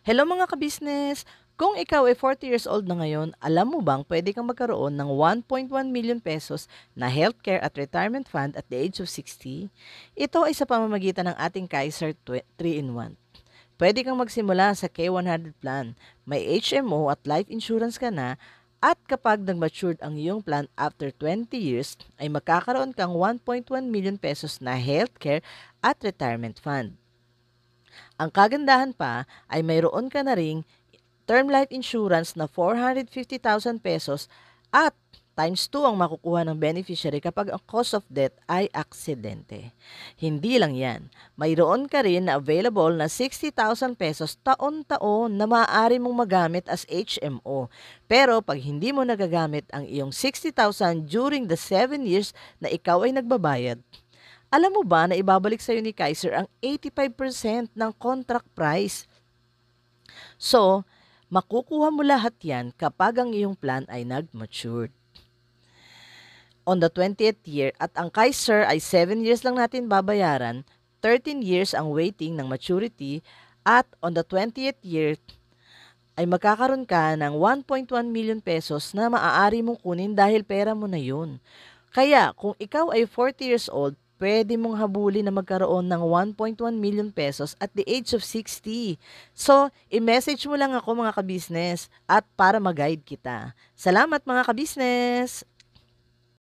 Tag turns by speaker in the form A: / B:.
A: Hello mga kabisnes! Kung ikaw ay 40 years old na ngayon, alam mo bang pwede kang magkaroon ng 1.1 million pesos na healthcare at retirement fund at the age of 60? Ito ay sa pamamagitan ng ating Kaiser 3-in-1. Pwede kang magsimula sa K100 plan. May HMO at life insurance ka na, at kapag nag-matured ang iyong plan after 20 years, ay magkakaroon kang 1.1 million pesos na healthcare at retirement fund. Ang kagandahan pa ay mayroon ka na ring term life insurance na 450,000 pesos at times 2 ang makukuha ng beneficiary kapag ang cause of death ay aksidente. Hindi lang yan, mayroon ka rin na available na 60,000 pesos taon-taon na maaari mong magamit as HMO. Pero pag hindi mo nagagamit ang iyong 60,000 during the 7 years na ikaw ay nagbabayad, alam mo ba na ibabalik sa iyo ni Kaiser ang 85% ng contract price? So, makukuha mo lahat yan kapag ang iyong plan ay nag-matured. On the 20th year, at ang Kaiser ay 7 years lang natin babayaran, 13 years ang waiting ng maturity, at on the 20th year, ay magkakaroon ka ng 1.1 million pesos na maaari mong kunin dahil pera mo na yun. Kaya kung ikaw ay 40 years old, pwede mong habulin na magkaroon ng 1.1 million pesos at the age of 60. So, i-message mo lang ako mga kabisnes at para mag-guide kita. Salamat mga kabisnes!